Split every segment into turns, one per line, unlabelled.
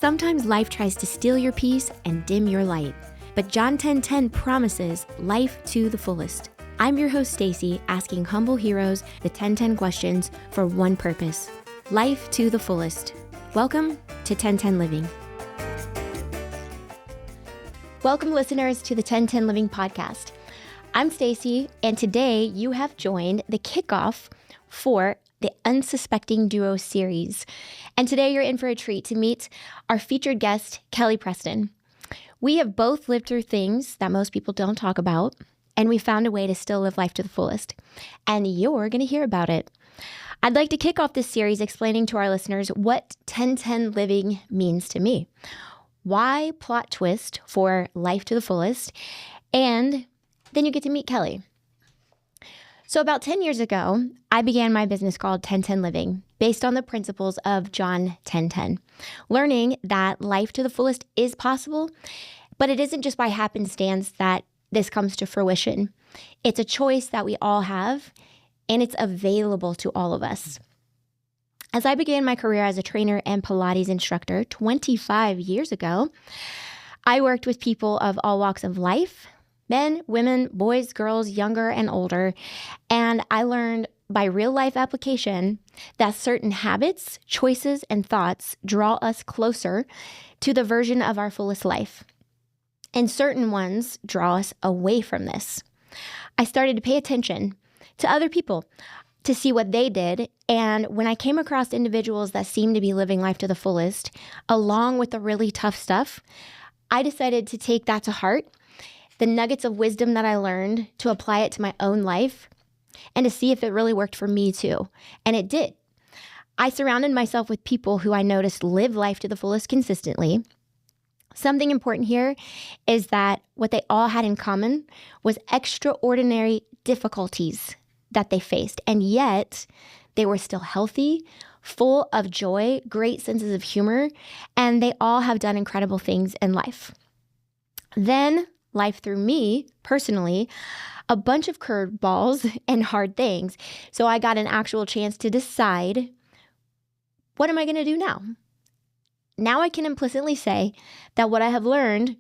Sometimes life tries to steal your peace and dim your light, but John 10:10 promises life to the fullest. I'm your host, Stacey, asking humble heroes the 10:10 questions for one purpose: life to the fullest. Welcome to 10:10 Living. Welcome, listeners, to the 10:10 Living podcast. I'm Stacey, and today you have joined the kickoff for the Unsuspecting Duo series. And today you're in for a treat to meet our featured guest, Kelly Preston. We have both lived through things that most people don't talk about, and we found a way to still live life to the fullest. And you're going to hear about it. I'd like to kick off this series explaining to our listeners what 10:10 living means to me. Why plot twist for life to the fullest? And then you get to meet Kelly. So about 10 years ago, I began my business called 10:10 Living, based on the principles of John 10:10, learning that life to the fullest is possible, but it isn't just by happenstance that this comes to fruition. It's a choice that we all have, and it's available to all of us. As I began my career as a trainer and Pilates instructor 25 years ago, I worked with people of all walks of life, men, women, boys, girls, younger and older, and I learned by real life application that certain habits, choices, and thoughts draw us closer to the version of our fullest life, and certain ones draw us away from this. I started to pay attention to other people to see what they did, and when I came across individuals that seemed to be living life to the fullest, along with the really tough stuff, I decided to take that to heart, the nuggets of wisdom that I learned, to apply it to my own life and to see if it really worked for me too. And it did. I surrounded myself with people who I noticed live life to the fullest consistently. Something important here is that what they all had in common was extraordinary difficulties that they faced, and yet they were still healthy, full of joy, great senses of humor, and they all have done incredible things in life. Then life threw me, personally, a bunch of curveballs and hard things. So I got an actual chance to decide, what am I going to do now? Now I can implicitly say that what I have learned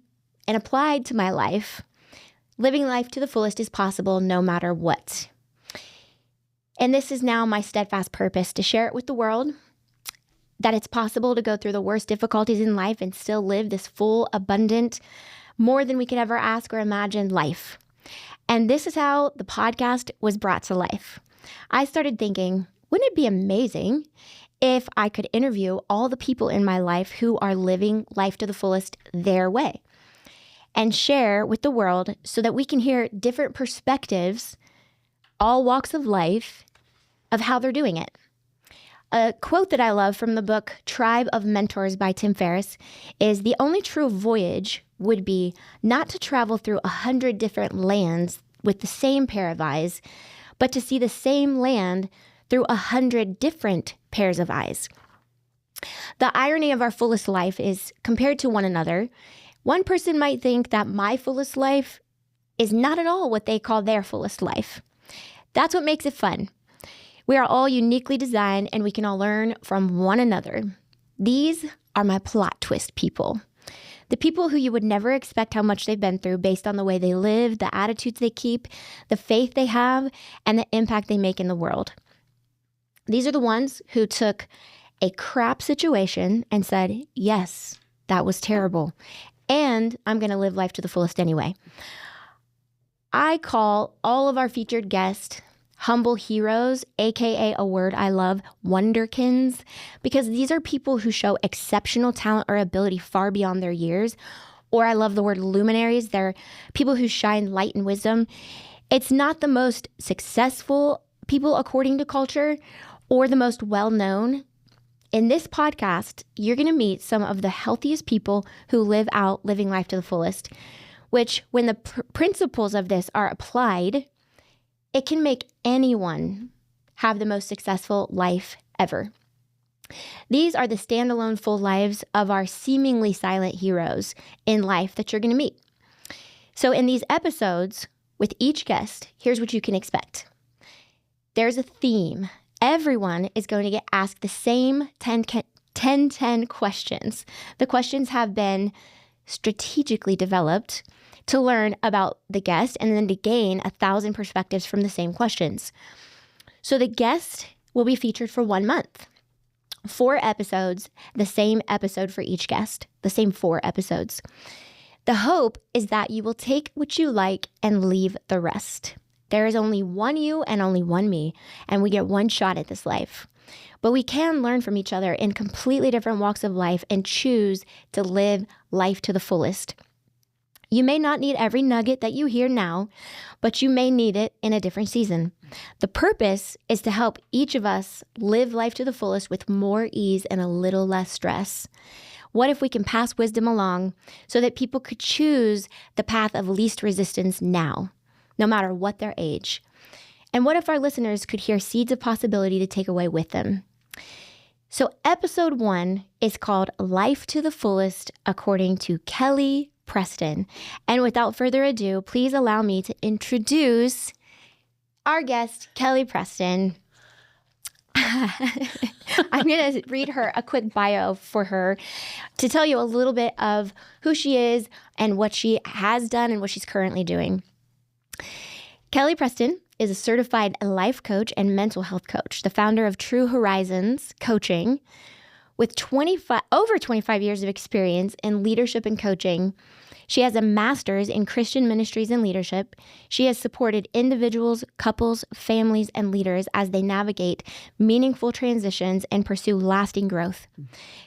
and applied to my life, living life to the fullest, is possible no matter what. And this is now my steadfast purpose, to share it with the world, that it's possible to go through the worst difficulties in life and still live this full, abundant, more than we could ever ask or imagine life. And this is how the podcast was brought to life. I started thinking, wouldn't it be amazing if I could interview all the people in my life who are living life to the fullest their way and share with the world so that we can hear different perspectives, all walks of life, of how they're doing it. A quote that I love from the book Tribe of Mentors by Tim Ferriss is, the only true voyage would be not to travel through 100 different lands with the same pair of eyes, but to see the same land through 100 different pairs of eyes. The irony of our fullest life is, compared to one another, one person might think that my fullest life is not at all what they call their fullest life. That's what makes it fun. We are all uniquely designed, and we can all learn from one another. These are my plot twist people. The people who you would never expect how much they've been through based on the way they live, the attitudes they keep, the faith they have, and the impact they make in the world. These are the ones who took a crap situation and said, yes, that was terrible, and I'm going to live life to the fullest anyway. I call all of our featured guests humble heroes, aka a word I love, wonderkins, because these are people who show exceptional talent or ability far beyond their years. Or I love the word luminaries. They're people who shine light and wisdom. It's not the most successful people according to culture or the most well-known. In this podcast, you're going to meet some of the healthiest people who live out living life to the fullest, which when the principles of this are applied, it can make anyone have the most successful life ever. These are the standalone full lives of our seemingly silent heroes in life that you're going to meet. So in these episodes, with each guest, here's what you can expect. There's a theme. Everyone is going to get asked the same 10 10 questions. The questions have been strategically developed to learn about the guest and then to gain 1,000 perspectives from the same questions. So the guest will be featured for 1 month. 4 episodes, the same episode for each guest, the same 4 episodes. The hope is that you will take what you like and leave the rest. There is only one you and only one me, and we get one shot at this life. But we can learn from each other in completely different walks of life and choose to live life to the fullest. You may not need every nugget that you hear now, but you may need it in a different season. The purpose is to help each of us live life to the fullest with more ease and a little less stress. What if we can pass wisdom along so that people could choose the path of least resistance now, no matter what their age? And what if our listeners could hear seeds of possibility to take away with them? So episode 1 is called Life to the Fullest according to Kelly Preston. And without further ado, please allow me to introduce our guest, Kelly Preston. I'm going to read her a quick bio for her to tell you a little bit of who she is and what she has done and what she's currently doing. Kelly Preston is a certified life coach and mental health coach, the founder of True Horizons Coaching. With over 25 years of experience in leadership and coaching, she has a master's in Christian ministries and leadership. She has supported individuals, couples, families, and leaders as they navigate meaningful transitions and pursue lasting growth.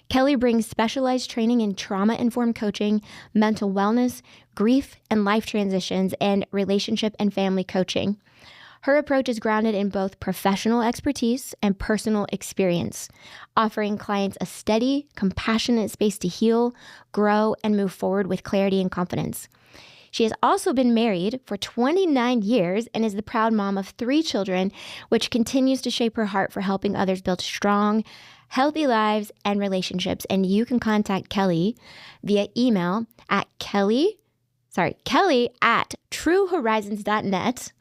Kelly brings specialized training in trauma-informed coaching, mental wellness, grief and life transitions, and relationship and family coaching. Her approach is grounded in both professional expertise and personal experience, offering clients a steady, compassionate space to heal, grow, and move forward with clarity and confidence. She has also been married for 29 years and is the proud mom of 3 children, which continues to shape her heart for helping others build strong, healthy lives and relationships. And you can contact Kelly via email at Kelly at truehorizons.net.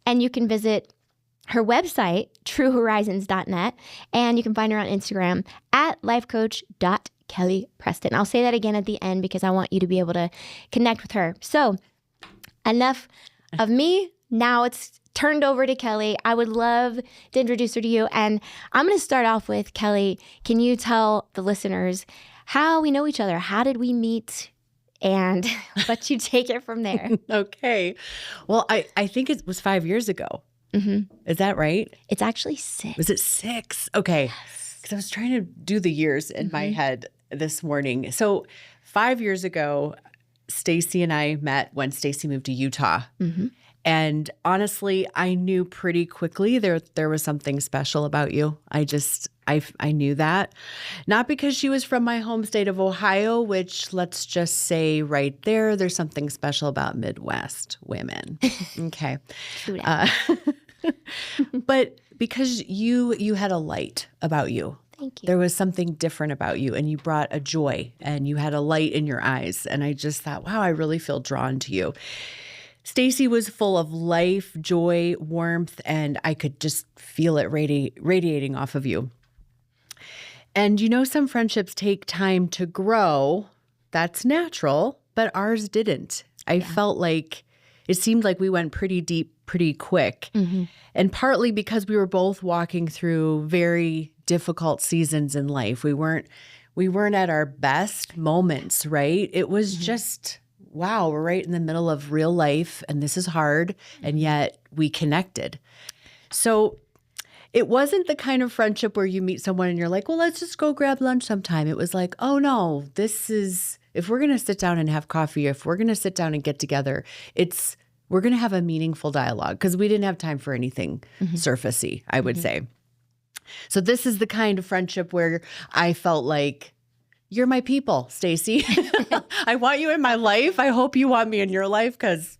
And you can visit her website, truehorizons.net, and you can find her on Instagram at lifecoach.kellypreston. I'll say that again at the end because I want you to be able to connect with her. So enough of me. Now it's turned over to Kelly. I would love to introduce her to you. And I'm going to start off with, Kelly, can you tell the listeners how we know each other? How did we meet? And let you take it from there.
Okay. Well, I think it was 5 years ago. Mm-hmm. Is that right?
It's actually 6.
Was it 6? Okay. Because I was trying to do the years in my head this morning. So 5 years ago, Stacey and I met when Stacey moved to Utah. Mm-hmm. And honestly, I knew pretty quickly there was something special about you. I knew that. Not because she was from my home state of Ohio, which let's just say right there's something special about Midwest women. Okay. But because you had a light about you.
Thank you.
There was something different about you, and you brought a joy, and you had a light in your eyes. And I just thought, wow, I really feel drawn to you. Stacey was full of life, joy, warmth, and I could just feel it radiating off of you. And some friendships take time to grow. That's natural, but ours didn't. I felt like it seemed like we went pretty deep, pretty quick. Mm-hmm. And partly because we were both walking through very difficult seasons in life. We weren't at our best moments, right? It was just, wow, we're right in the middle of real life and this is hard, and yet we connected. So it wasn't the kind of friendship where you meet someone and you're like, well, let's just go grab lunch sometime. It was like, oh no, if we're going to sit down and have coffee, if we're going to sit down and get together, we're going to have a meaningful dialogue, because we didn't have time for anything surfacey, I would say. So this is the kind of friendship where I felt like, you're my people, Stacey. I want you in my life. I hope you want me in your life, because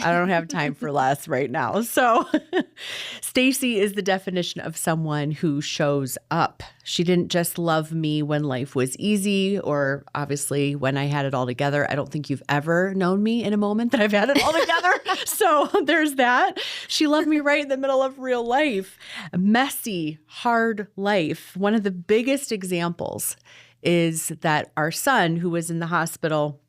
I don't have time for less right now. So Stacey is the definition of someone who shows up. She didn't just love me when life was easy or obviously when I had it all together. I don't think you've ever known me in a moment that I've had it all together. So there's that. She loved me right in the middle of real life. A messy, hard life. One of the biggest examples is that our son, who was in the hospital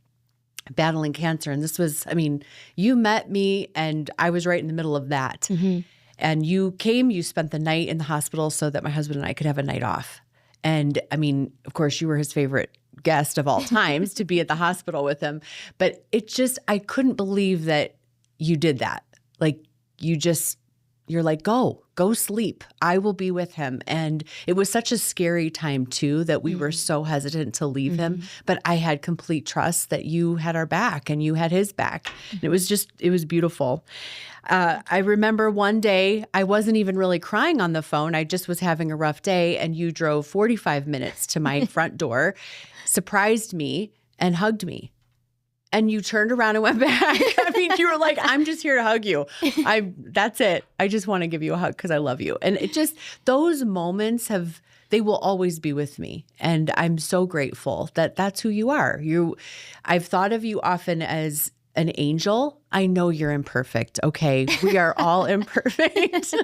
battling cancer, and this was, I mean, you met me and I was right in the middle of that.
Mm-hmm.
And you came, you spent the night in the hospital so that my husband and I could have a night off. And I mean, of course, you were his favorite guest of all times to be at the hospital with him. But it just, I couldn't believe that you did that. Like, you're like, go sleep. I will be with him. And it was such a scary time too, that we were so hesitant to leave him. But I had complete trust that you had our back and you had his back. And it was beautiful. I remember one day I wasn't even really crying on the phone. I just was having a rough day. And you drove 45 minutes to my front door, surprised me and hugged me. And you turned around and went back. I mean, you were like, I'm just here to hug you. That's it. I just want to give you a hug because I love you. And it just, those moments they will always be with me. And I'm so grateful that that's who you are. I've thought of you often as an angel. I know you're imperfect. Okay. We are all imperfect.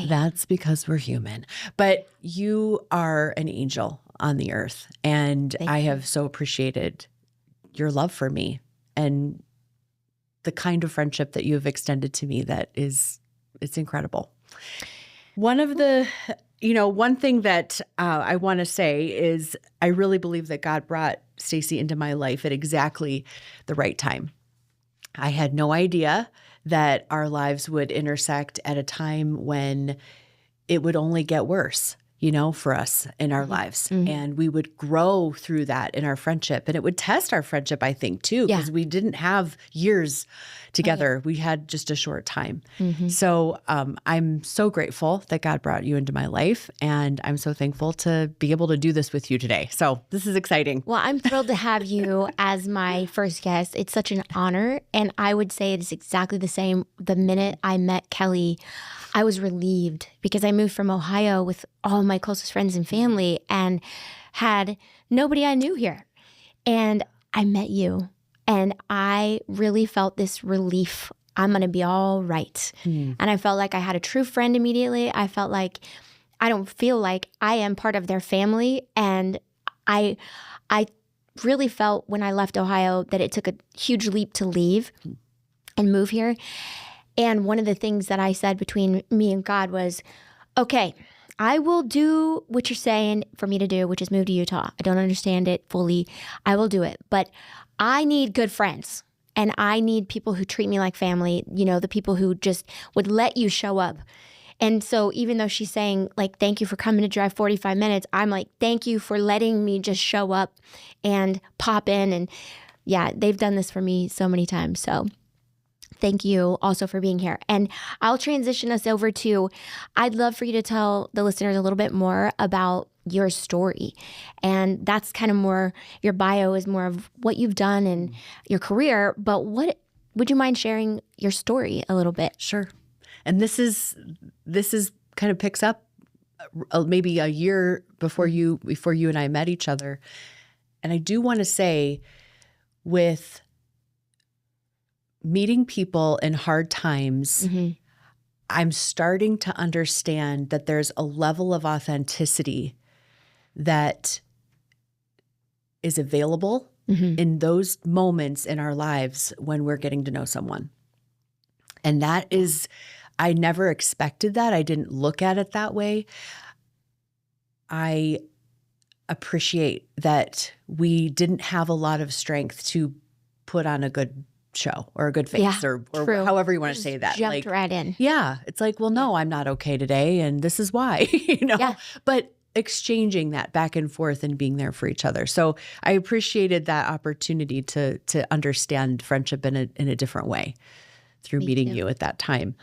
That's because we're human. But you are an angel on the earth. And I have so appreciated your love for me and the kind of friendship that you have extended to me it's incredible. One thing that I want to say is I really believe that God brought Stacey into my life at exactly the right time. I had no idea that our lives would intersect at a time when it would only get worse, for us in our lives. And we would grow through that in our friendship. And it would test our friendship, I think, too, because we didn't have years together. We had just a short time. So I'm so grateful that God brought you into my life. And I'm so thankful to be able to do this with you today. So this is exciting.
Well, I'm thrilled to have you as my first guest. It's such an honor. And I would say it's exactly the same. The minute I met Kelly, I was relieved because I moved from Ohio with all my closest friends and family and had nobody I knew here. And I met you and I really felt this relief. I'm going to be all right. And I felt like I had a true friend immediately. I felt like I don't feel like I am part of their family. And I really felt when I left Ohio that it took a huge leap to leave and move here. And one of the things that I said between me and God was, okay, I will do what you're saying for me to do, which is move to Utah. I don't understand it fully. I will do it. But I need good friends. And I need people who treat me like family, the people who just would let you show up. And so even though she's saying, like, thank you for coming to drive 45 minutes, I'm like, thank you for letting me just show up and pop in. And yeah, they've done this for me so many times. So thank you also for being here. And I'll transition us over to, I'd love for you to tell the listeners a little bit more about your story. And that's kind of more, your bio is more of what you've done and your career. But would you mind sharing your story a little bit?
Sure. And this is kind of picks up maybe a year before you and I met each other. And I do want to say, with meeting people in hard times, I'm starting to understand that there's a level of authenticity that is available in those moments in our lives when we're getting to know someone. And that is, I never expected that. I didn't look at it that way. I appreciate that we didn't have a lot of strength to put on a good show or a good face or however you want to say that.
Jumped right in.
Yeah. It's like, well, no, I'm not okay today. And this is why, but exchanging that back and forth and being there for each other. So I appreciated that opportunity to understand friendship in a different way through meeting you at that time.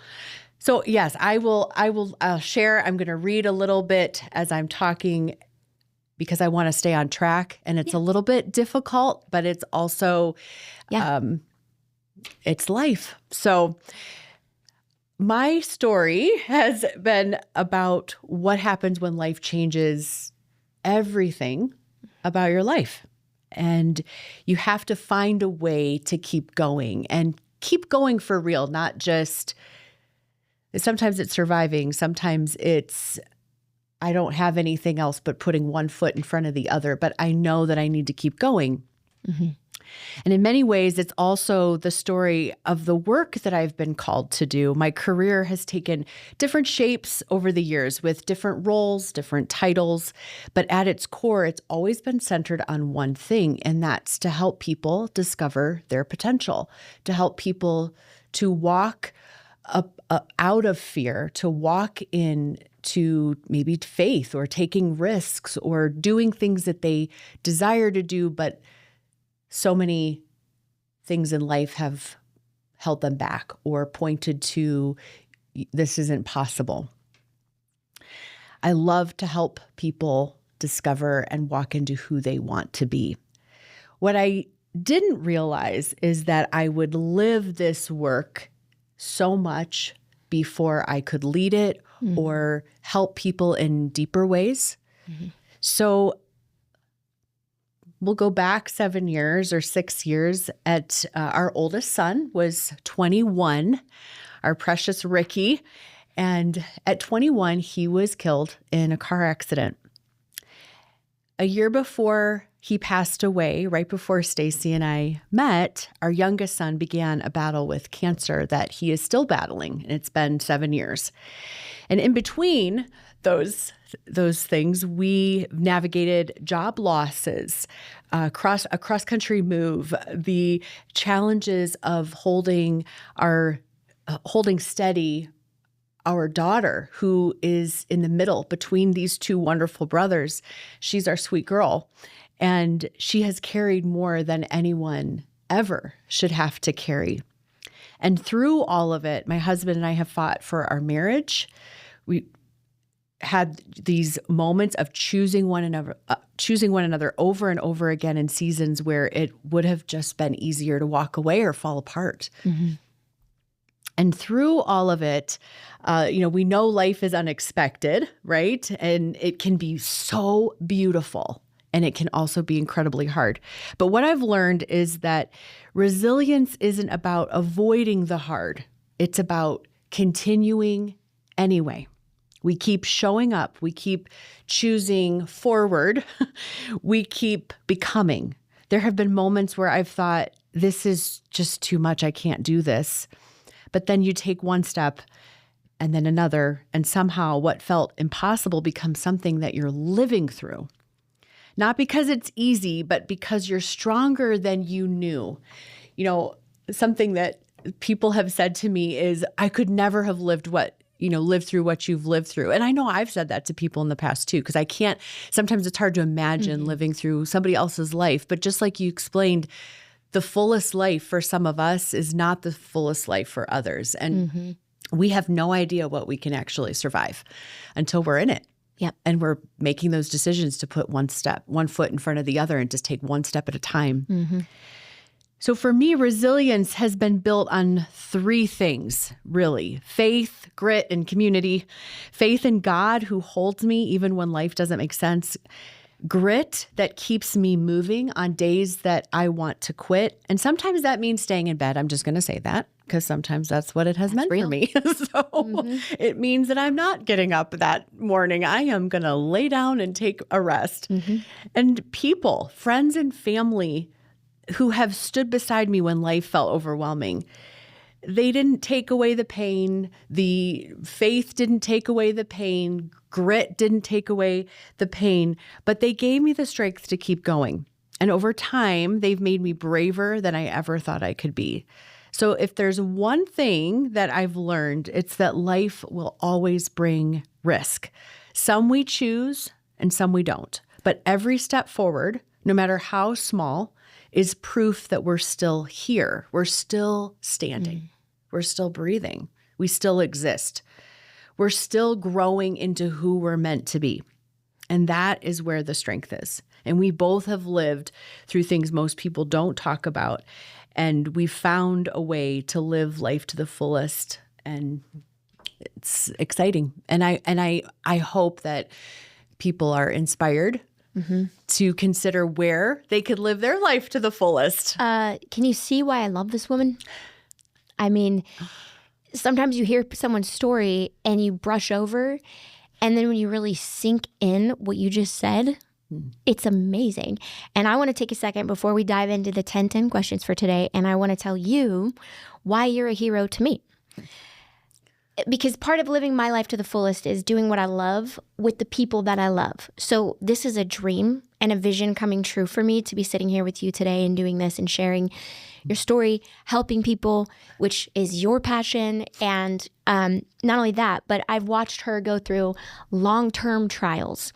So yes, I'll share. I'm going to read a little bit as I'm talking because I want to stay on track, and it's a little bit difficult, but it's also, it's life. So my story has been about what happens when life changes everything about your life. And you have to find a way to keep going and keep going for real, not just, sometimes it's surviving. Sometimes it's, I don't have anything else but putting one foot in front of the other, but I know that I need to keep going. Mm-hmm. And in many ways, it's also the story of the work that I've been called to do. My career has taken different shapes over the years with different roles, different titles, but at its core, it's always been centered on one thing, and that's to help people discover their potential, to help people to walk up, out of fear, to walk into maybe faith or taking risks or doing things that they desire to do, but so many things in life have held them back or pointed to, this isn't possible. I love to help people discover and walk into who they want to be. What I didn't realize is that I would live this work so much before I could lead it or help people in deeper ways. Mm-hmm. So we'll go back 7 years or 6 years. Our oldest son was 21, our precious Ricky. And at 21, he was killed in a car accident. A year before he passed away, right before Stacey and I met, our youngest son began a battle with cancer that he is still battling. And it's been 7 years. And in between those things, we navigated job losses, a cross-country move, the challenges of holding steady our daughter, who is in the middle between these two wonderful brothers. She's our sweet girl, and she has carried more than anyone ever should have to carry. And through all of it, my husband and I have fought for our marriage. We had these moments of choosing one another over and over again in seasons where it would have just been easier to walk away or fall apart. Mm-hmm. And through all of it, we know life is unexpected, right? And it can be so beautiful, and it can also be incredibly hard. But what I've learned is that resilience isn't about avoiding the hard. It's about continuing anyway. We keep showing up. We keep choosing forward. We keep becoming. There have been moments where I've thought, this is just too much. I can't do this. But then you take one step and then another, and somehow what felt impossible becomes something that you're living through. Not because it's easy, but because you're stronger than you knew. Something that people have said to me is, I could never have lived through what you've lived through. And I know I've said that to people in the past too, because sometimes it's hard to imagine living through somebody else's life. But just like you explained, the fullest life for some of us is not the fullest life for others. And we have no idea what we can actually survive until we're in it. Yep. And we're making those decisions to put one foot in front of the other and just take one step at a time. Mm-hmm. So for me, resilience has been built on 3 things, really: faith, grit, and community. Faith in God, who holds me even when life doesn't make sense. Grit that keeps me moving on days that I want to quit. And sometimes that means staying in bed. I'm just going to say that because sometimes that's what it has meant for me. So it means that I'm not getting up that morning. I am going to lay down and take a rest. Mm-hmm. And people, friends and family who have stood beside me when life felt overwhelming. They didn't take away the pain. The faith didn't take away the pain. Grit didn't take away the pain, but they gave me the strength to keep going. And over time, they've made me braver than I ever thought I could be. So if there's one thing that I've learned, it's that life will always bring risk. Some we choose and some we don't. But every step forward, no matter how small, is proof that we're still here. We're still standing. We're still breathing. We still exist. We're still growing into who we're meant to be. And that is where the strength is. And we both have lived through things most people don't talk about. And we found a way to live life to the fullest. And it's exciting. And I hope that people are inspired to consider where they could live their life to the fullest.
Can you see why I love this woman? I mean, sometimes you hear someone's story and you brush over, and then when you really sink in what you just said, it's amazing. And I want to take a second before we dive into the 10 questions for today, and I want to tell you why you're a hero to me. Because part of living my life to the fullest is doing what I love with the people that I love. So this is a dream and a vision coming true for me to be sitting here with you today and doing this and sharing your story, helping people, which is your passion. And not only that, but I've watched her go through long-term trials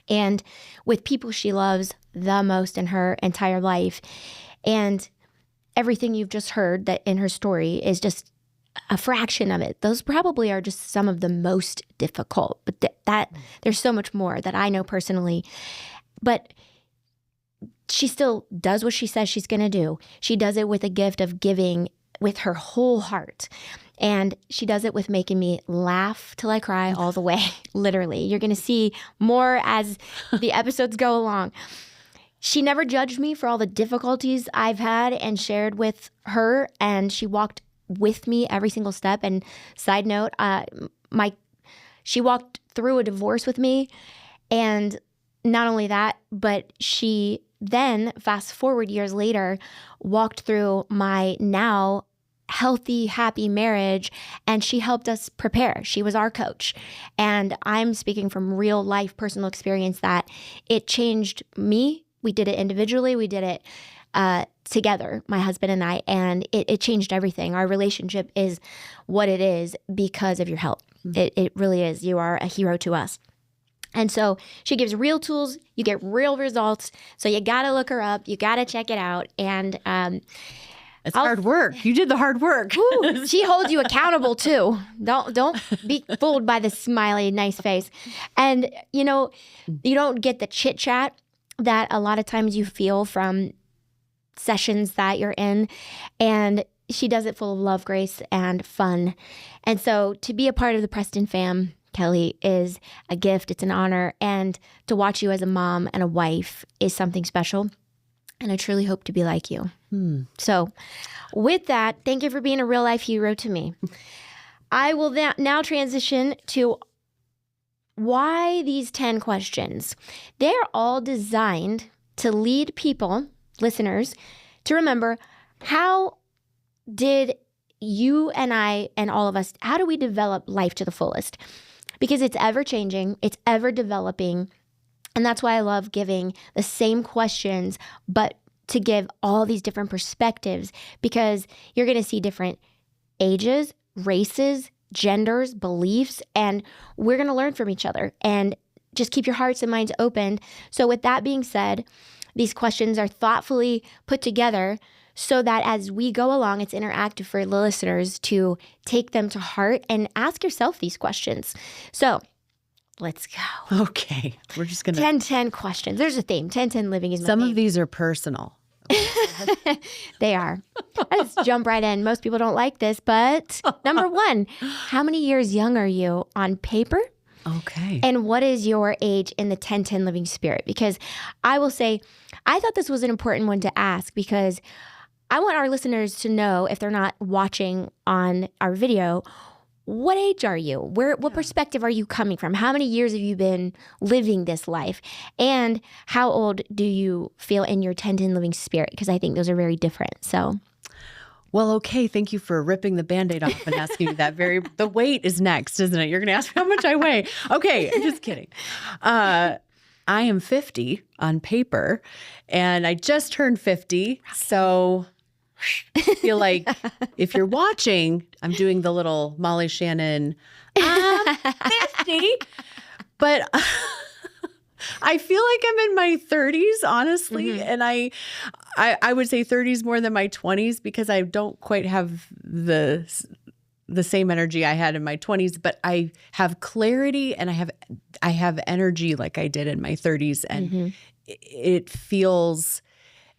and with people she loves the most in her entire life. And everything you've just heard that in her story is just a fraction of it. Those probably are just some of the most difficult, but that there's so much more that I know personally. But she still does what she says she's going to do. She does it with a gift of giving with her whole heart. And she does it with making me laugh till I cry all the way, literally. You're going to see more as the episodes go along. She never judged me for all the difficulties I've had and shared with her, and she walked with me every single step. And side note, she walked through a divorce with me, and not only that, but she then, fast forward years later, walked through my now healthy, happy marriage, and she helped us prepare. She was our coach. And I'm speaking from real life personal experience that it changed me. We did it individually. We did it together, my husband and I, and it changed everything. Our relationship is what it is because of your help. It really is. You are a hero to us. And so she gives real tools. You get real results. So you got to look her up. You got to check it out. And
it's hard work. You did the hard work.
Ooh, she holds you accountable too. Don't be fooled by the smiley, nice face. And you don't get the chit chat that a lot of times you feel from sessions that you're in. And she does it full of love, grace, and fun. And so to be a part of the Preston fam, Kelly, is a gift. It's an honor. And to watch you as a mom and a wife is something special. And I truly hope to be like you. So with that, thank you for being a real life hero to me. I will now transition to why these 10 questions. They're all designed to lead people, listeners, to remember, how did you and I and all of us, how do we develop life to the fullest? Because it's ever changing, it's ever developing. And that's why I love giving the same questions, but to give all these different perspectives, because you're going to see different ages, races, genders, beliefs, and we're going to learn from each other. And just keep your hearts and minds open. So with that being said, these questions are thoughtfully put together so that as we go along, it's interactive for the listeners to take them to heart and ask yourself these questions. So let's go.
Okay. We're just going to
10 questions. There's a theme. 10 living is my
Some
theme.
of these are personal.
They are. Let's jump right in. Most people don't like this, but number 1, how many years young are you on paper?
Okay.
And what is your age in the 10 living spirit? Because I will say, I thought this was an important one to ask because I want our listeners to know, if they're not watching on our video, what age are you? What perspective are you coming from? How many years have you been living this life? And how old do you feel in your 10 living spirit? Because I think those are very different. So,
well, okay. Thank you for ripping the Band-Aid off and asking me that. The weight is next, isn't it? You're going to ask me how much I weigh. Okay. I'm just kidding. I am 50 on paper, and I just turned 50. So I feel like if you're watching, I'm doing the little Molly Shannon, I'm 50, but I feel like I'm in my 30s, honestly. And I would say 30s more than my 20s because I don't quite have the same energy I had in my 20s, but I have clarity and I have energy like I did in my 30s. And it feels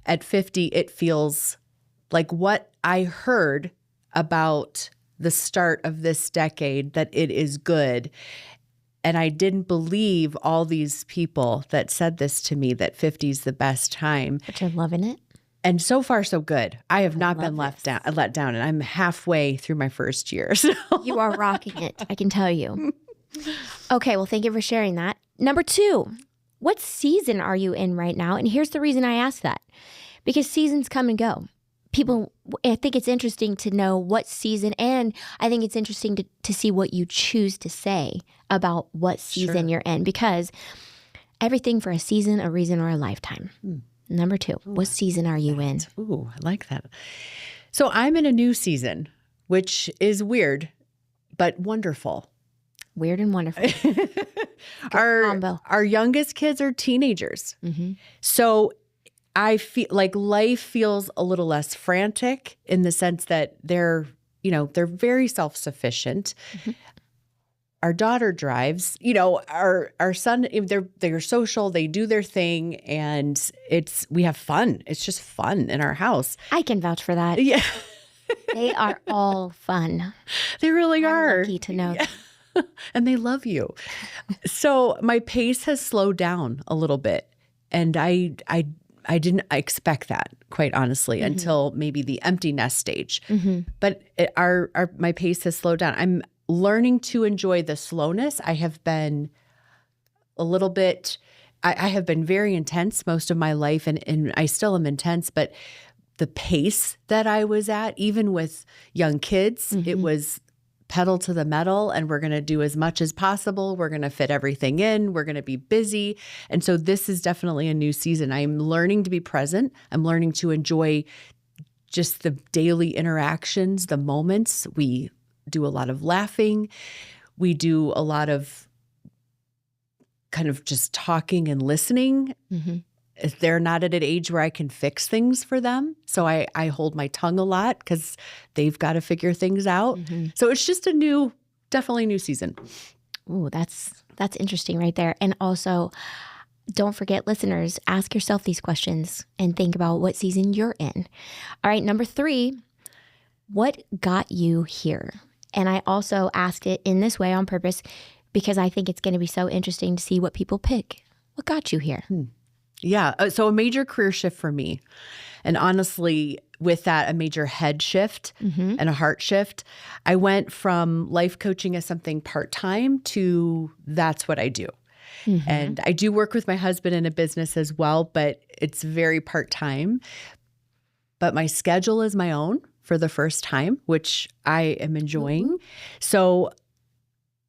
at 50, it feels like what I heard about the start of this decade, that it is good. And I didn't believe all these people that said this to me, that 50 is the best time.
But you're loving it.
And so far, so good. I have not been let down, and I'm halfway through my first year. So.
You are rocking it, I can tell you. Okay, well, thank you for sharing that. Number 2, what season are you in right now? And here's the reason I ask that. Because seasons come and go. People, I think it's interesting to know what season, and I think it's interesting to see what you choose to say about what season you're in, because everything for a season, a reason, or a lifetime. Number 2, what season are you in?
Ooh, I like that. So I'm in a new season, which is weird, but wonderful.
Weird and wonderful.
Our youngest kids are teenagers. So I feel like life feels a little less frantic in the sense that they're very self-sufficient. Our daughter drives, our son, they're social, they do their thing, and we have fun. It's just fun in our house.
I can vouch for that.
Yeah.
They are all fun.
They really are.
I'm lucky to know that.
And they love you. So my pace has slowed down a little bit. And I didn't expect that, quite honestly, until maybe the empty nest stage. But my pace has slowed down. I'm learning to enjoy the slowness. I have been a little bit, I have been very intense most of my life, and I still am intense, but the pace that I was at, even with young kids, it was pedal to the metal, and we're going to do as much as possible. We're going to fit everything in. We're going to be busy. And so this is definitely a new season. I'm learning to be present. I'm learning to enjoy just the daily interactions, the moments. We do a lot of laughing. We do a lot of kind of just talking and listening. They're not at an age where I can fix things for them. So I hold my tongue a lot because they've got to figure things out. So it's just definitely a new season.
Ooh, that's interesting right there. And also, don't forget, listeners, ask yourself these questions and think about what season you're in. All right, number 3, what got you here? And I also asked it in this way on purpose because I think it's going to be so interesting to see what people pick. What got you here?
Yeah. So a major career shift for me. And honestly, with that, a major head shift and a heart shift. I went from life coaching as something part-time to that's what I do. And I do work with my husband in a business as well, but it's very part-time. But my schedule is my own for the first time, which I am enjoying. So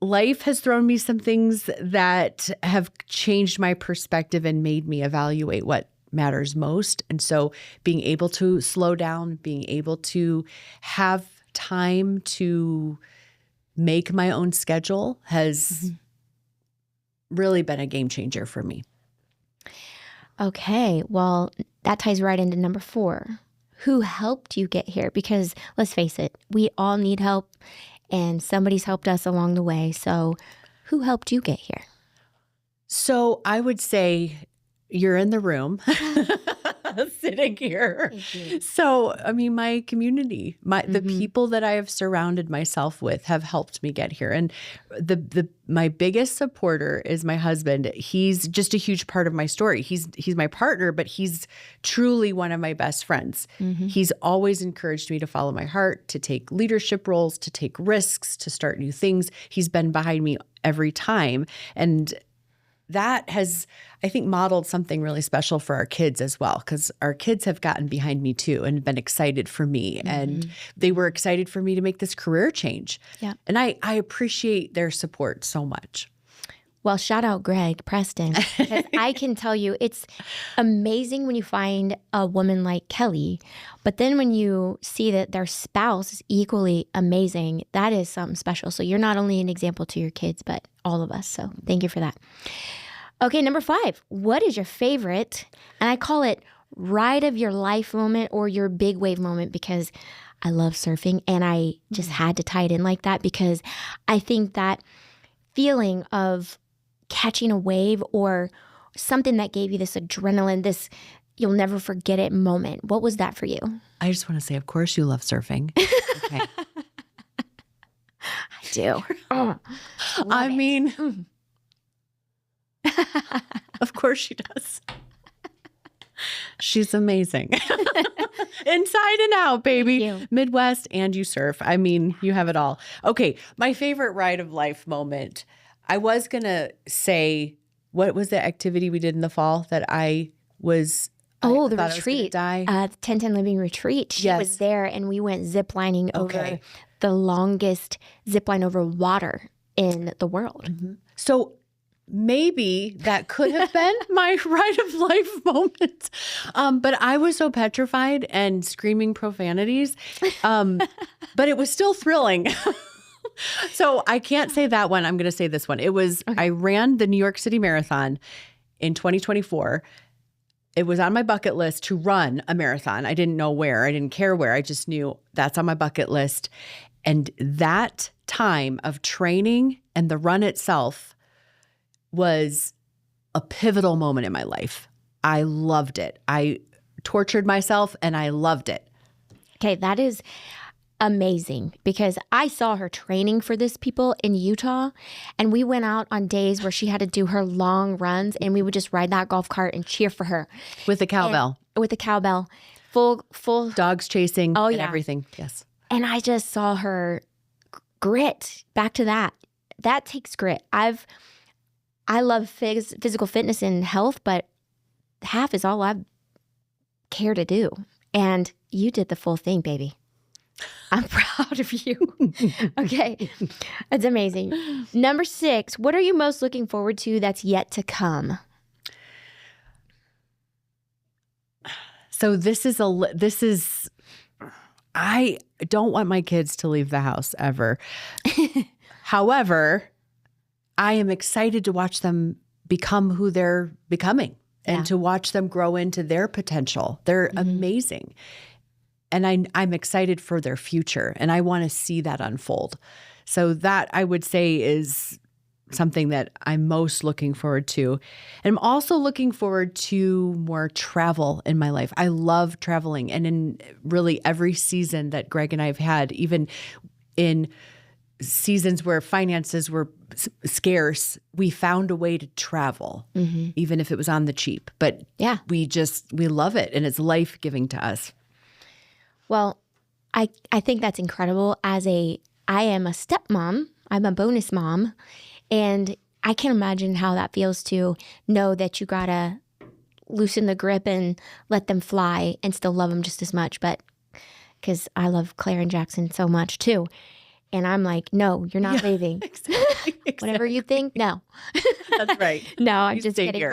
life has thrown me some things that have changed my perspective and made me evaluate what matters most. And so being able to slow down, being able to have time to make my own schedule has really been a game changer for me.
Okay, well, that ties right into number 4. Who helped you get here? Because let's face it, we all need help, and somebody's helped us along the way. So who helped you get here?
So I would say you're in the room sitting here. So, I mean, my community, the people that I have surrounded myself with have helped me get here. And my biggest supporter is my husband. He's just a huge part of my story. He's my partner, but he's truly one of my best friends. He's always encouraged me to follow my heart, to take leadership roles, to take risks, to start new things. He's been behind me every time. And that has, I think, modeled something really special for our kids as well, because our kids have gotten behind me too and been excited for me. And they were excited for me to make this career change. Yeah. And I appreciate their support so much.
Well, shout out Greg Preston. Because I can tell you, it's amazing when you find a woman like Kelly, but then when you see that their spouse is equally amazing, that is something special. So you're not only an example to your kids, but all of us. So thank you for that. Okay, number 5. What is your favorite, and I call it ride of your life moment or your big wave moment, because I love surfing and I just had to tie it in like that, because I think that feeling of catching a wave or something that gave you this adrenaline, this you'll never forget it moment. What was that for you?
I just want to say, of course you love surfing. Okay.
I do.
I mean, of course she does. She's amazing. Inside and out, baby. Midwest, and you surf. I mean, you have it all. Okay, my favorite ride of life moment. I was going to say, what was the activity we did in the fall that I was...
Oh, the retreat. The 1010 Living retreat. She was there, and we went ziplining over the longest zipline over water in the world.
Mm-hmm. So maybe that could have been my ride of life moment. But I was so petrified and screaming profanities. But it was still thrilling. So I can't say that one. I'm going to say this one. It was, I ran the New York City Marathon in 2024. It was on my bucket list to run a marathon. I didn't know where. I didn't care where. I just knew that's on my bucket list. And that time of training and the run itself was a pivotal moment in my life. I loved it. I tortured myself and I loved it.
Okay, that is amazing because I saw her training for this people in Utah, and we went out on days where she had to do her long runs, and we would just ride that golf cart and cheer for her
with the cowbell.
Full
dogs chasing and everything. Yes.
And I just saw her grit. Back to that. That takes grit. I love physical fitness and health, but half is all I care to do. And you did the full thing, baby. I'm proud of you. Okay. That's amazing. Number 6, what are you most looking forward to that's yet to come?
So I don't want my kids to leave the house ever. However, I am excited to watch them become who they're becoming and to watch them grow into their potential. They're amazing. And I'm excited for their future, and I want to see that unfold. So that, I would say, is something that I'm most looking forward to. And I'm also looking forward to more travel in my life. I love traveling. And in really every season that Greg and I have had, even in seasons where finances were scarce, we found a way to travel, even if it was on the cheap. But we love it, and it's life-giving to us.
Well, I think that's incredible. I am a stepmom. I'm a bonus mom. And I can't imagine how that feels to know that you got to loosen the grip and let them fly and still love them just as much. But because I love Claire and Jackson so much too. And I'm like, no, you're not leaving. Exactly. Whatever you think, no.
That's right.
No, I'm just kidding.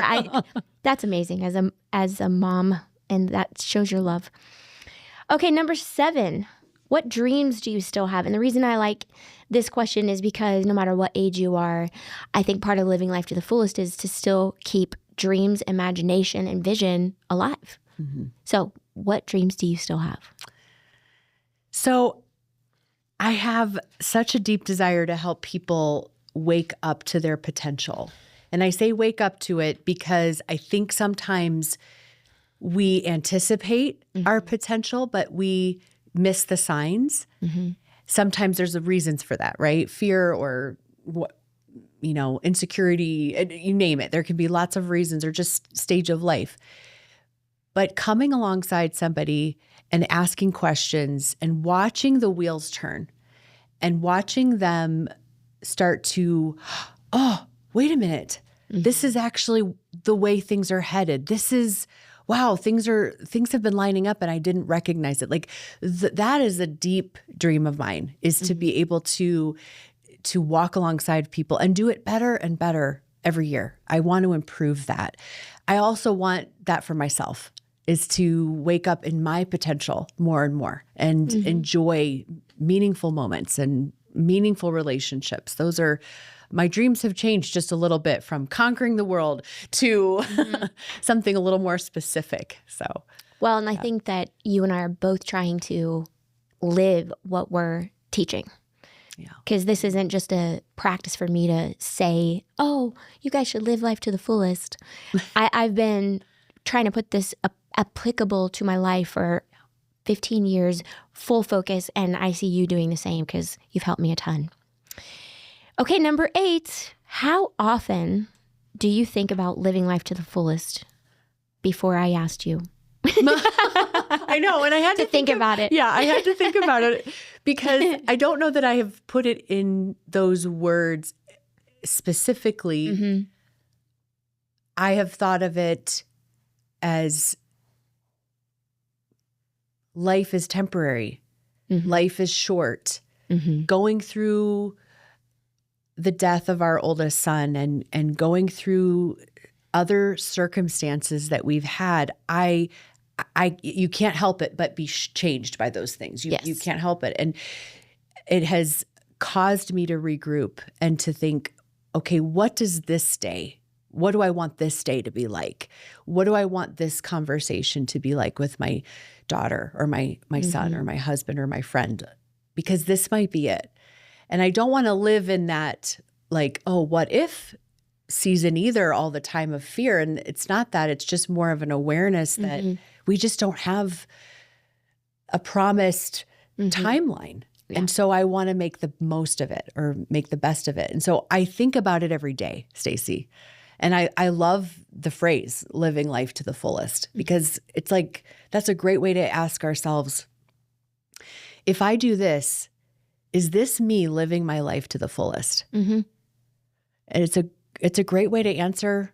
That's amazing as a mom, and that shows your love. Okay, number 7, what dreams do you still have? And the reason I like this question is because no matter what age you are, I think part of living life to the fullest is to still keep dreams, imagination, and vision alive. So what dreams do you still have?
So I have such a deep desire to help people wake up to their potential. And I say wake up to it because I think sometimes we anticipate our potential, but we miss the signs. Sometimes there's reasons for that, right? Fear or insecurity, you name it. There can be lots of reasons, or just stage of life. But coming alongside somebody and asking questions and watching the wheels turn and watching them start to, oh, wait a minute. This is actually the way things are headed. This is, wow, things have been lining up and I didn't recognize it. Like that is a deep dream of mine, is to be able to walk alongside people and do it better and better every year. I want to improve that. I also want that for myself, is to wake up in my potential more and more and enjoy meaningful moments and meaningful relationships. Those are, my dreams have changed just a little bit from conquering the world to something a little more specific. So,
well, and I think that you and I are both trying to live what we're teaching.
Yeah.
Because this isn't just a practice for me to say, oh, you guys should live life to the fullest. I've been trying to put this applicable to my life for 15 years, full focus, and I see you doing the same because you've helped me a ton. Okay, number 8, how often do you think about living life to the fullest before I asked you?
I know, and I had to
think about it.
Yeah, I had to think about it because I don't know that I have put it in those words specifically.
Mm-hmm.
I have thought of it as life is temporary.
Mm-hmm.
Life is short.
Mm-hmm.
Going through the death of our oldest son and going through other circumstances that we've had, you can't help it but be changed by those things. You can't help it. And it has caused me to regroup and to think, okay, what do I want this day to be like? What do I want this conversation to be like with my daughter or my son or my husband or my friend? Because this might be it. And I don't want to live in that like, oh, what if season either all the time of fear. And it's not that. It's just more of an awareness that we just don't have a promised timeline. Yeah. And so I want to make the most of it or make the best of it. And so I think about it every day, Stacey. And I love the phrase living life to the fullest because it's like that's a great way to ask ourselves, if I do this, is this me living my life to the fullest? Mm-hmm. And it's a great way to answer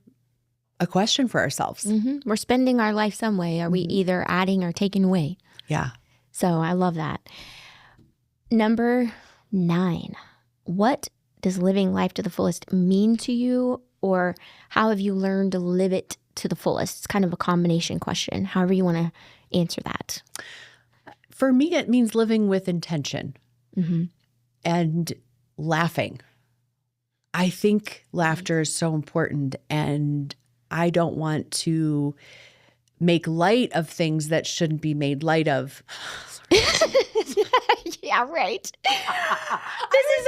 a question for ourselves.
Mm-hmm. We're spending our life some way. Are we either adding or taking away?
Yeah.
So I love that. Number 9, what does living life to the fullest mean to you, or how have you learned to live it to the fullest? It's kind of a combination question, however you want to answer that.
For me, it means living with intention and laughing. I think laughter is so important, and I don't want to make light of things that shouldn't be made light of.
Yeah, right. This is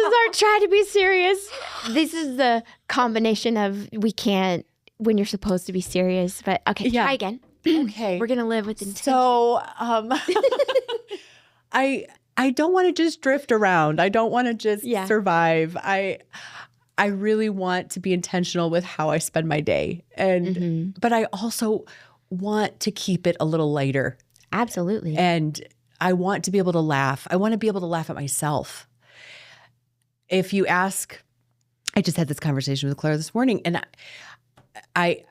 our try to be serious. This is the combination of we can't when you're supposed to be serious. But okay, try again.
Okay.
We're going to live with intention.
So I don't want to just drift around. I don't want to just survive. I really want to be intentional with how I spend my day. And but I also want to keep it a little lighter.
Absolutely.
And I want to be able to laugh. I want to be able to laugh at myself. If you ask, I just had this conversation with Claire this morning, and I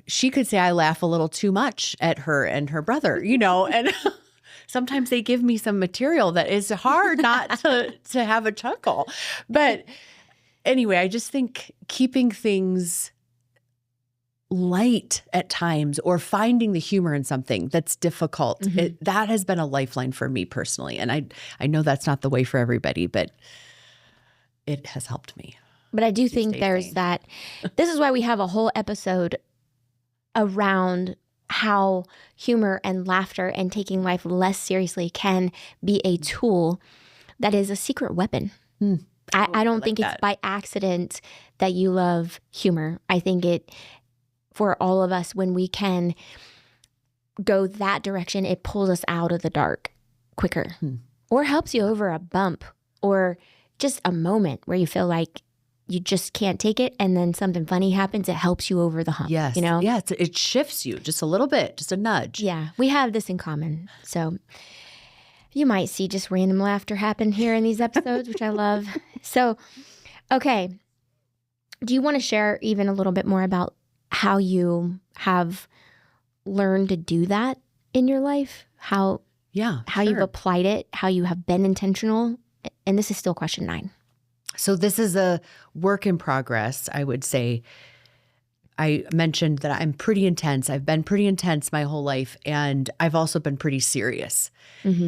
she could say I laugh a little too much at her and her brother, and sometimes they give me some material that is hard not to have a chuckle. But anyway, I just think keeping things light at times or finding the humor in something that's difficult, that has been a lifeline for me personally. And I know that's not the way for everybody, but it has helped me.
But I do think there's that. This is why we have a whole episode around how humor and laughter and taking life less seriously can be a tool that is a secret weapon. I don't think it's by accident that you love humor. I think it, for all of us, when we can go that direction, it pulls us out of the dark quicker or helps you over a bump or just a moment where you feel like you just can't take it, and then something funny happens. It helps you over the hump.
Yes. Yeah, it shifts you just a little bit, just a nudge.
Yeah, we have this in common. So you might see just random laughter happen here in these episodes, which I love. So, okay. Do you want to share even a little bit more about how you have learned to do that in your life? How you've applied it, how you have been intentional? And this is still question 9.
So this is a work in progress, I would say. I mentioned that I'm pretty intense. I've been pretty intense my whole life, and I've also been pretty serious.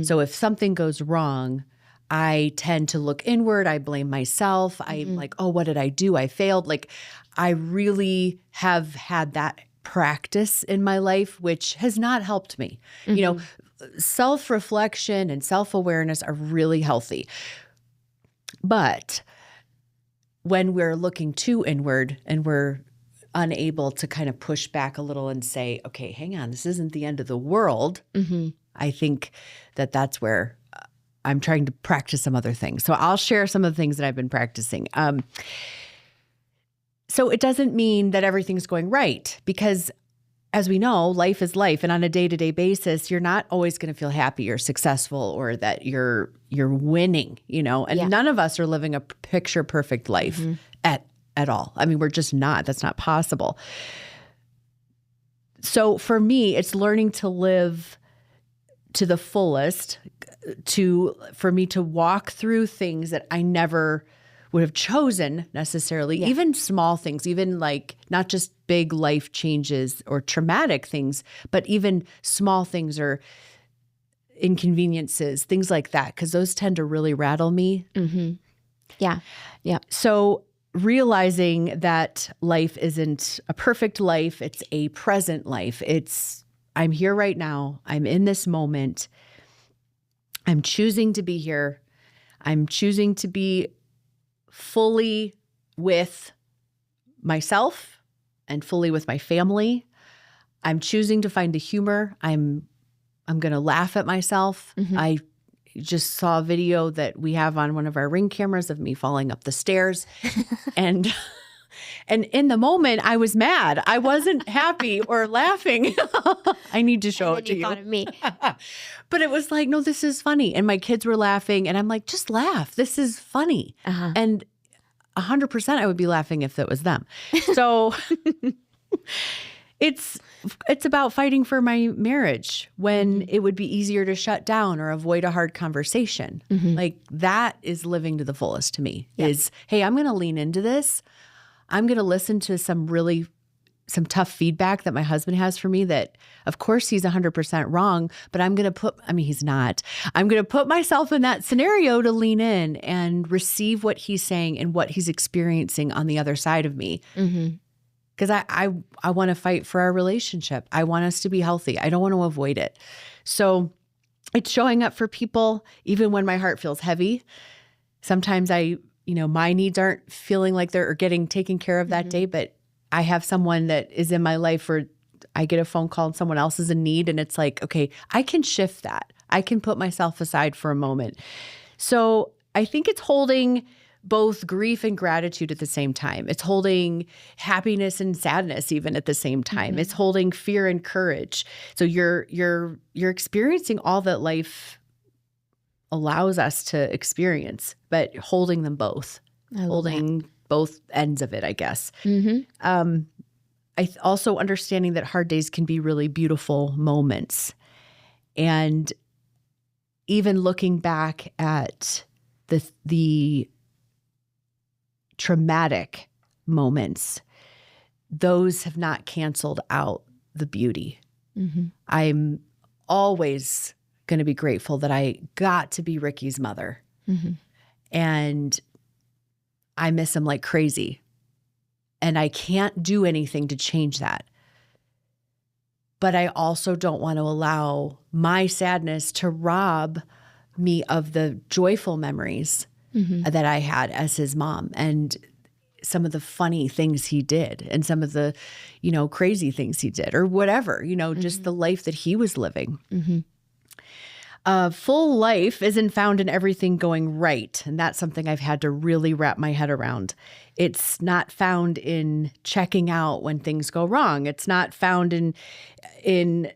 So if something goes wrong, I tend to look inward. I blame myself. I'm like, oh, what did I do? I failed. Like, I really have had that practice in my life, which has not helped me. You know, self-reflection and self-awareness are really healthy. But when we're looking too inward and we're unable to kind of push back a little and say, okay, hang on, this isn't the end of the world. I think that that's where I'm trying to practice some other things. So I'll share some of the things that I've been practicing. So it doesn't mean that everything's going right, because as we know, life is life. And on a day-to-day basis, you're not always going to feel happy or successful or that you're winning, you know, and none of us are living a picture perfect life at all. I mean, we're just not. That's not possible. So for me, it's learning to live to the fullest, for me to walk through things that I never would have chosen necessarily, even small things, even like not just big life changes or traumatic things, but even small things or inconveniences, things like that, because those tend to really rattle me.
Yeah.
So realizing that life isn't a perfect life, it's a present life. I'm here right now. I'm in this moment. I'm choosing to be here. I'm choosing to be fully with myself and fully with my family. I'm choosing to find the humor. I'm going to laugh at myself. I just saw a video that we have on one of our Ring cameras of me falling up the stairs. And in the moment, I was mad. I wasn't happy or laughing. I need to show it to you.
Thought of me.
But it was like, no, this is funny. And my kids were laughing. And I'm like, just laugh. This is funny. And 100% I would be laughing if it was them. So it's about fighting for my marriage when it would be easier to shut down or avoid a hard conversation. Like that is living to the fullest to me is, hey, I'm going to lean into this. I'm going to listen to some tough feedback that my husband has for me that, of course, he's 100% wrong, but he's not. I'm going to put myself in that scenario to lean in and receive what he's saying and what he's experiencing on the other side of me. Because I want to fight for our relationship. I want us to be healthy. I don't want to avoid it. So it's showing up for people even when my heart feels heavy. Sometimes my needs aren't feeling like they're getting taken care of that day, but I have someone that is in my life where I get a phone call and someone else is in need. And it's like, okay, I can shift that. I can put myself aside for a moment. So I think it's holding both grief and gratitude at the same time. It's holding happiness and sadness even at the same time. It's holding fear and courage. So you're experiencing all that life allows us to experience, but holding them both, holding both ends of it, I guess. Also understanding that hard days can be really beautiful moments. And even looking back at the traumatic moments, those have not canceled out the beauty. I'm always going to be grateful that I got to be Ricky's mother. And I miss him like crazy. And I can't do anything to change that. But I also don't want to allow my sadness to rob me of the joyful memories that I had as his mom and some of the funny things he did and some of the, crazy things he did or whatever, just the life that he was living. Full life isn't found in everything going right. And that's something I've had to really wrap my head around. It's not found in checking out when things go wrong. It's not found in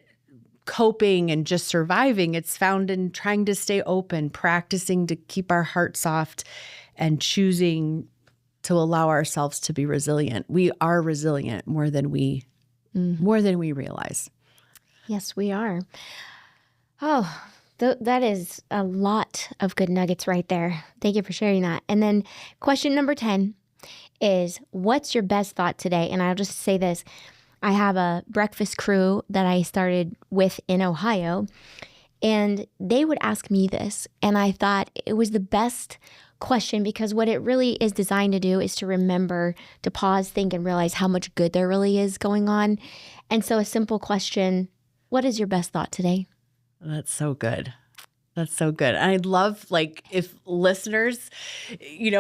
coping and just surviving. It's found in trying to stay open, practicing to keep our heart soft, and choosing to allow ourselves to be resilient. We are resilient more than we realize.
Yes, we are. Oh, that is a lot of good nuggets right there. Thank you for sharing that. And then question number 10 is, what's your best thought today? And I'll just say this. I have a breakfast crew that I started with in Ohio, and they would ask me this. And I thought it was the best question, because what it really is designed to do is to remember, to pause, think, and realize how much good there really is going on. And so a simple question, what is your best thought today?
That's so good. That's so good. And I'd love, like, if listeners,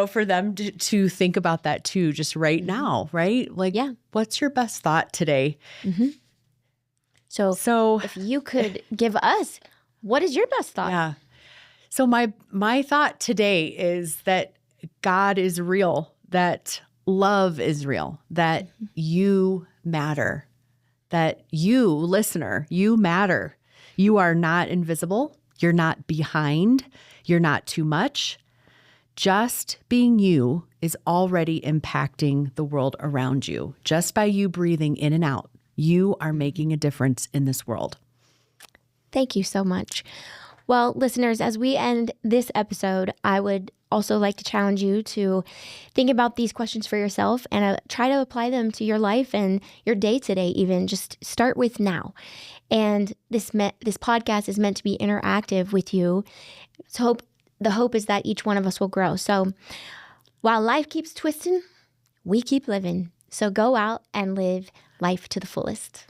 for them to think about that too, just right now, right? Like, what's your best thought today?
Mm-hmm. So if you could give us, what is your best thought?
Yeah. So my thought today is that God is real, that love is real, that you matter, that you, listener, you matter. You are not invisible. You're not behind. You're not too much. Just being you is already impacting the world around you. Just by you breathing in and out, you are making a difference in this world.
Thank you so much. Well, listeners, as we end this episode, I would also like to challenge you to think about these questions for yourself and try to apply them to your life and your day today even. Just start with now. And this podcast is meant to be interactive with you. So the hope is that each one of us will grow. So while life keeps twisting, we keep living. So go out and live life to the fullest.